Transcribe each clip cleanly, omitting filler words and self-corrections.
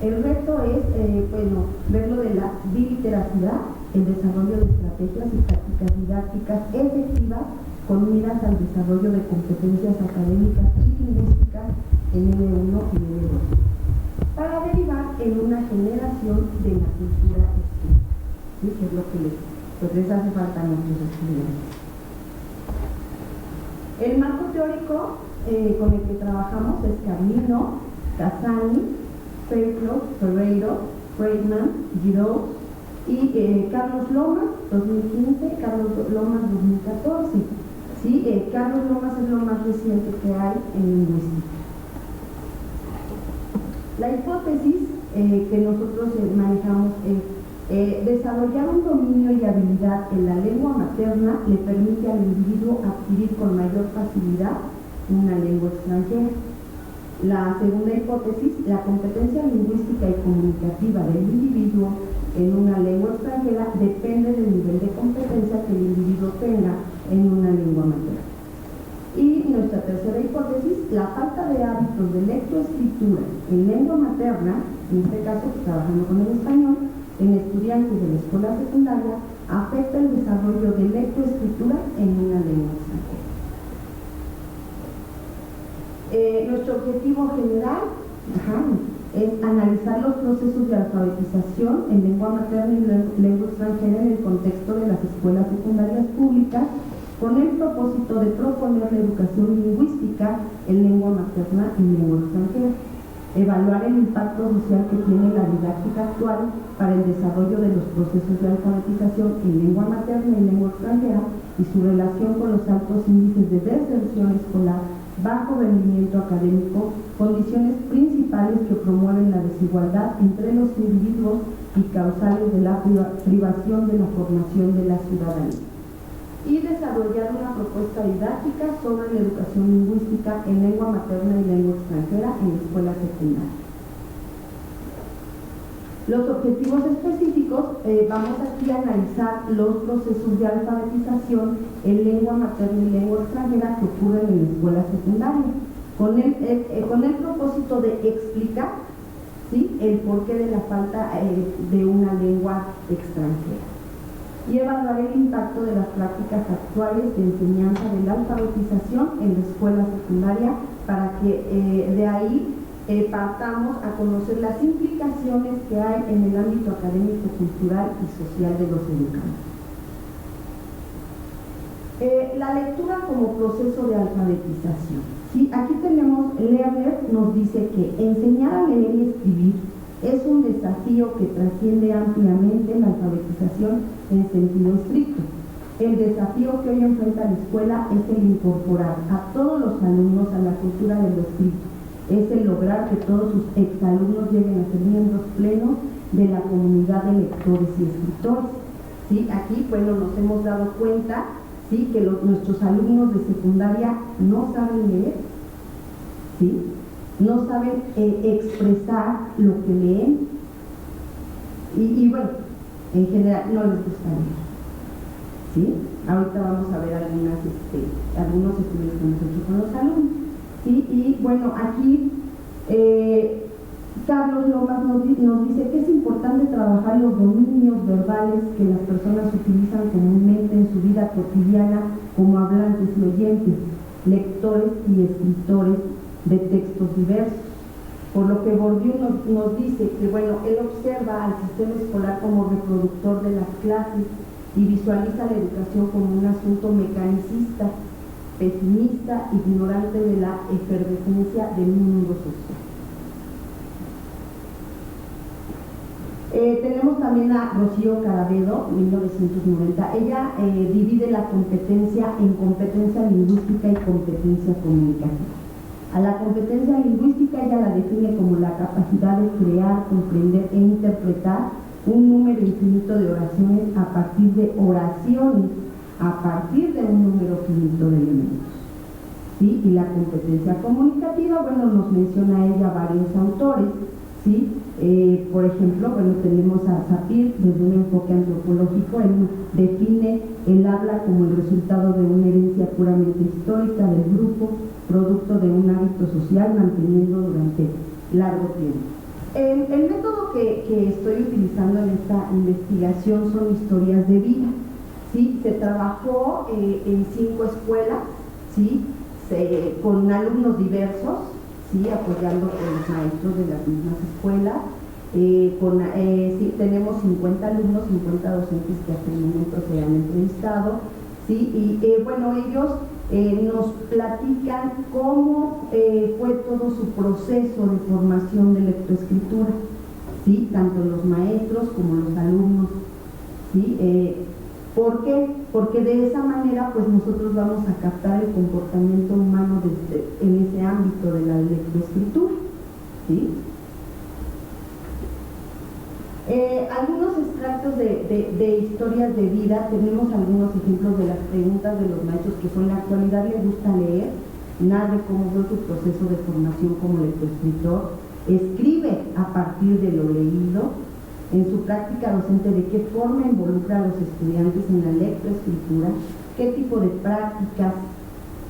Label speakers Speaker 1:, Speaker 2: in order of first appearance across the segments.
Speaker 1: El reto es, ver lo de la biliteracidad, el desarrollo de estrategias y tácticas didácticas efectivas con miras al desarrollo de competencias académicas y lingüísticas en N1 y N2, para derivar en una generación de la cultura escrita, ¿sí? Que es lo que les hace falta a nuestros estudiantes. El marco teórico con el que trabajamos es Carlino, Casani, Fairclough, Ferreiro, Friedman, Giraud y Carlos Lomas 2015, Carlos Lomas 2014. ¿Sí? Carlos Lomas es lo más reciente que hay en lingüística. La hipótesis que nosotros manejamos es desarrollar un dominio y habilidad en la lengua materna le permite al individuo adquirir con mayor facilidad una lengua extranjera. La segunda hipótesis, la competencia lingüística y comunicativa del individuo en una lengua extranjera depende del nivel de competencia que el individuo tenga en una lengua materna. Y nuestra tercera hipótesis, la falta de hábitos de lectoescritura en lengua materna, en este caso trabajando con el español, en estudiantes de la escuela secundaria, afecta el desarrollo de lectoescritura en una lengua extranjera. Nuestro objetivo general es analizar los procesos de alfabetización en lengua materna y lengua extranjera en el contexto de las escuelas secundarias públicas, con el propósito de proponer la educación lingüística en lengua materna y lengua extranjera, evaluar el impacto social que tiene la didáctica actual para el desarrollo de los procesos de alfabetización en lengua materna y lengua extranjera y su relación con los altos índices de deserción escolar, bajo rendimiento académico, condiciones principales que promueven la desigualdad entre los individuos y causales de la privación de la formación de la ciudadanía. Y desarrollar una propuesta didáctica sobre la educación lingüística en lengua materna y lengua extranjera en la escuela secundaria. Los objetivos específicos, vamos aquí a analizar los procesos de alfabetización en lengua materna y lengua extranjera que ocurren en la escuela secundaria, con el propósito de explicar, ¿sí?, el porqué de la falta de una lengua extranjera, y evaluar el impacto de las prácticas actuales de enseñanza de la alfabetización en la escuela secundaria para que de ahí partamos a conocer las implicaciones que hay en el ámbito académico, cultural y social de los educantes. La lectura como proceso de alfabetización. ¿Sí? Aquí tenemos, Lerner nos dice que enseñar a leer y escribir es un desafío que trasciende ampliamente la alfabetización en sentido estricto. El desafío que hoy enfrenta la escuela es el incorporar a todos los alumnos a la cultura de lo escrito, es el lograr que todos sus exalumnos lleguen a ser miembros plenos de la comunidad de lectores y escritores. ¿Sí? Aquí, bueno, nos hemos dado cuenta, ¿sí?, que nuestros alumnos de secundaria no saben leer, ¿sí?, no saben expresar lo que leen y bueno, en general no les gusta leer. ¿Sí? Ahorita vamos a ver algunos estudios que hemos hecho con los alumnos. ¿Sí? Y bueno, aquí Carlos Lomas nos dice que es importante trabajar los dominios verbales que las personas utilizan comúnmente en su vida cotidiana como hablantes y oyentes, lectores y escritores de textos diversos. Por lo que Bourdieu nos dice que, bueno, él observa al sistema escolar como reproductor de las clases y visualiza la educación como un asunto mecanicista, pesimista, ignorante de la efervescencia del mundo social. Tenemos también a Rocío Carabedo, 1990. Ella divide la competencia en competencia lingüística y competencia comunicativa. A la competencia lingüística ella la define como la capacidad de crear, comprender e interpretar un número infinito de oraciones a partir de oraciones, a partir de un número finito de elementos. ¿Sí? Y la competencia comunicativa, bueno, nos menciona ella varios autores, ¿sí? Por ejemplo, bueno, tenemos a Sapir desde un enfoque antropológico. Él define el habla como el resultado de una herencia puramente histórica del grupo, producto de un hábito social manteniendo durante largo tiempo. El método que estoy utilizando en esta investigación son historias de vida, ¿sí? Se trabajó en 5 escuelas, ¿sí? Con alumnos diversos, ¿sí? Apoyando a los maestros de las mismas escuelas. Sí, tenemos 50 alumnos, 50 docentes que hasta el momento se han entrevistado, ¿sí? Y bueno, ellos nos platican cómo fue todo su proceso de formación de lectoescritura, ¿sí? Tanto los maestros como los alumnos, ¿sí? ¿Por qué? Porque de esa manera pues nosotros vamos a captar el comportamiento humano en ese ámbito de la lectoescritura, ¿sí? Algunos extractos de historias de vida. Tenemos algunos ejemplos de las preguntas de los maestros que son: ¿en la actualidad le gusta leer? Narre cómo fue su proceso de formación como lectoescritor. Escribe a partir de lo leído. En su práctica docente, ¿de qué forma involucra a los estudiantes en la lectoescritura? ¿Qué tipo de prácticas,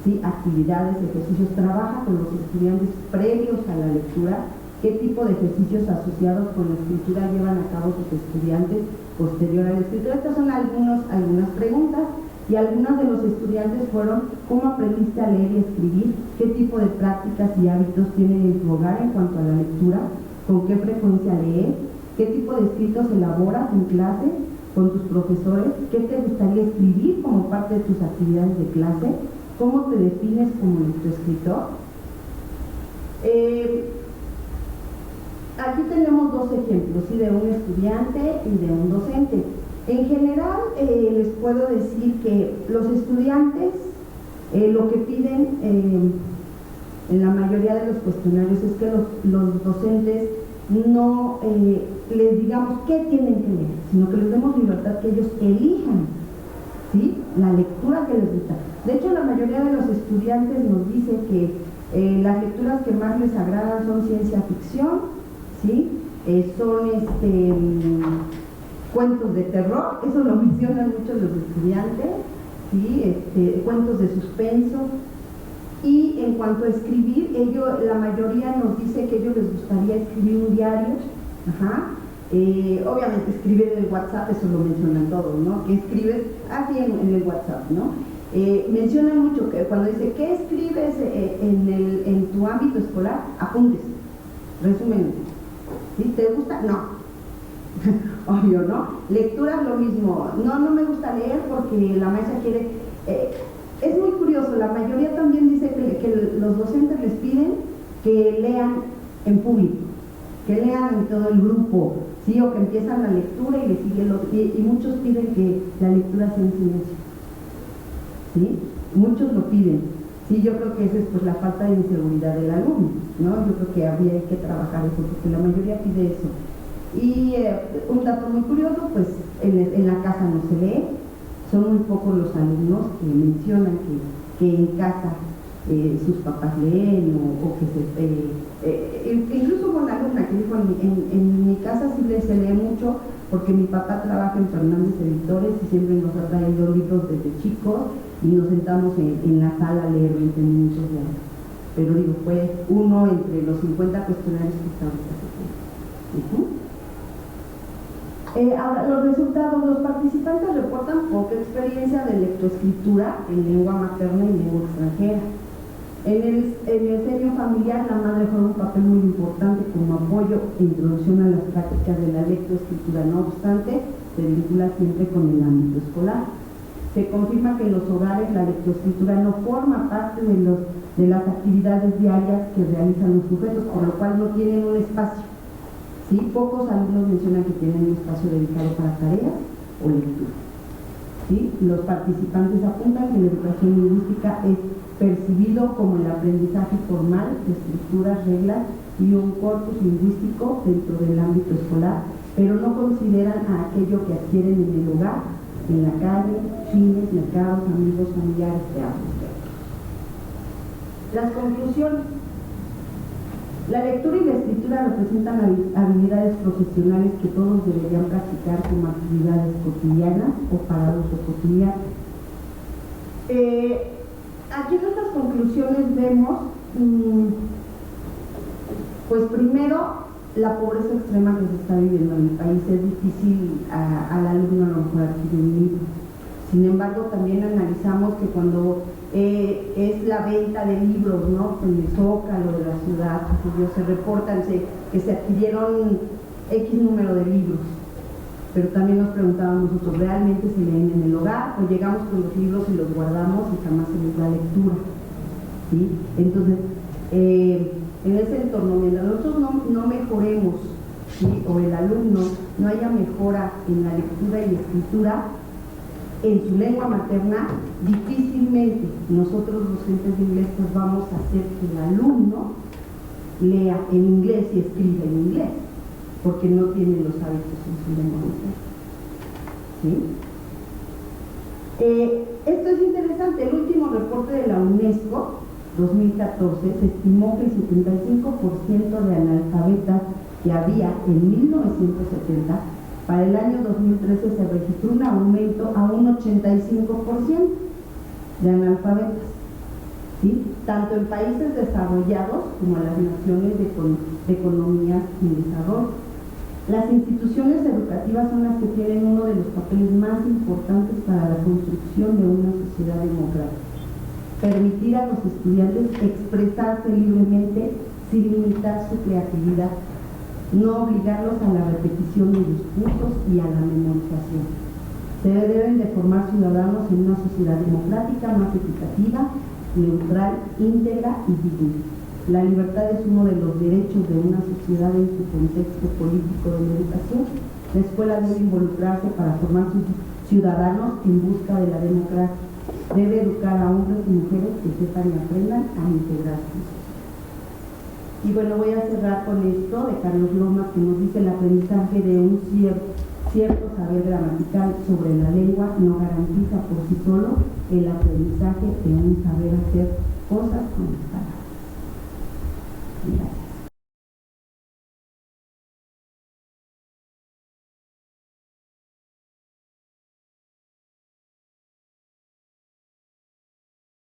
Speaker 1: ¿sí? Actividades, ejercicios trabaja con los estudiantes previos a la lectura? ¿Qué tipo de ejercicios asociados con la escritura llevan a cabo sus estudiantes posterior a la escritura? Estas son algunas preguntas, y algunos de los estudiantes fueron: ¿cómo aprendiste a leer y escribir? ¿Qué tipo de prácticas y hábitos tienen en tu hogar en cuanto a la lectura? ¿Con qué frecuencia lees? ¿Qué tipo de escritos elaboras en clase con tus profesores? ¿Qué te gustaría escribir como parte de tus actividades de clase? ¿Cómo te defines como lectoescritor? Aquí tenemos 2 ejemplos, ¿sí? De un estudiante y de un docente. En general, les puedo decir que los estudiantes lo que piden en la mayoría de los cuestionarios es que los docentes no les digamos qué tienen que leer, sino que les demos libertad, que ellos elijan, ¿sí? La lectura que les gusta. De hecho, la mayoría de los estudiantes nos dice que las lecturas que más les agradan son ciencia ficción, ¿sí? Son cuentos de terror, eso lo mencionan muchos los estudiantes, ¿sí? Cuentos de suspenso. Y en cuanto a escribir, la mayoría nos dice que a ellos les gustaría escribir un diario. Ajá. Obviamente escribir en el WhatsApp, eso lo mencionan todos, ¿no? ¿Qué escribes? Así en el WhatsApp, ¿no? Mencionan mucho que cuando dice ¿qué escribes en tu ámbito escolar? Apuntes, resumen. ¿Sí? ¿Te gusta? No. Obvio, ¿no? Lecturas, lo mismo. No me gusta leer porque la maestra quiere... es muy curioso, la mayoría también dice que los docentes les piden que lean en público, que lean en todo el grupo, ¿sí? O que empiezan la lectura y le siguen y muchos piden que la lectura sea en silencio, ¿sí? Muchos lo piden, ¿sí? Yo creo que esa es pues la falta de inseguridad del alumno, ¿no? Yo creo que habría que trabajar eso, porque la mayoría pide eso. Y un dato muy curioso, pues en la casa no se lee. Son muy pocos los alumnos que mencionan que en casa sus papás leen o que incluso hubo una alumna que dijo: en mi casa sí se lee mucho porque mi papá trabaja en Fernández Editores y siempre nos ha traído libros desde chicos y nos sentamos en la sala a leer 20 minutos diarios. Pero digo, fue uno entre los 50 cuestionarios que está ahorita haciendo. Ahora, los resultados: los participantes reportan poca experiencia de lectoescritura en lengua materna y lengua extranjera. En el seno familiar, la madre juega un papel muy importante como apoyo e introducción a las prácticas de la lectoescritura. No obstante, se vincula siempre con el ámbito escolar. Se confirma que en los hogares la lectoescritura no forma parte de las actividades diarias que realizan los sujetos, por lo cual no tienen un espacio. ¿Sí? Pocos alumnos mencionan que tienen un espacio dedicado para tareas o lectura. ¿Sí? Los participantes apuntan que la educación lingüística es percibido como el aprendizaje formal de estructuras, reglas y un corpus lingüístico dentro del ámbito escolar, pero no consideran a aquello que adquieren en el hogar, en la calle, cines, mercados, amigos, familiares, teatros. Las conclusiones: la lectura y la escritura representan habilidades profesionales que todos deberían practicar como actividades cotidianas o para uso cotidiano. Aquí en estas conclusiones vemos, pues primero, la pobreza extrema que se está viviendo en el país. Es difícil al alumno a lo mejor adquirir un libro. Sin embargo, también analizamos que cuando es la venta de libros, ¿no?, en el Zócalo de la ciudad, se reportan que se adquirieron X número de libros, pero también nos preguntábamos nosotros, ¿realmente se leen en el hogar o llegamos con los libros y los guardamos y jamás se les da lectura? ¿Sí? Entonces, en ese entorno, mientras nosotros no mejoremos, ¿sí?, o el alumno no haya mejora en la lectura y escritura en su lengua materna, difícilmente nosotros docentes de inglés pues vamos a hacer que el alumno lea en inglés y escriba en inglés, porque no tiene los hábitos en su lengua materna. ¿Sí? Esto es interesante. El último reporte de la UNESCO 2014 se estimó que el 75% de analfabetas que había en 1970, para el año 2013 se registró un aumento a un 85% de analfabetas, ¿sí?, tanto en países desarrollados como en las naciones de economías en desarrollo. Las instituciones educativas son las que tienen uno de los papeles más importantes para la construcción de una sociedad democrática. Permitir a los estudiantes expresarse libremente sin limitar su creatividad, no obligarlos a la repetición de discursos y a la memorización. Se deben de formar ciudadanos en una sociedad democrática más equitativa, neutral, íntegra y digna. La libertad es uno de los derechos de una sociedad en su contexto político de la educación. La escuela debe involucrarse para formar sus ciudadanos en busca de la democracia. Debe educar a hombres y mujeres que sepan y aprendan a integrarse. Y bueno, voy a cerrar con esto de Carlos Lomas, que nos dice: el aprendizaje de un cierto saber gramatical sobre la lengua no garantiza por sí solo el aprendizaje de un saber hacer cosas con las palabras.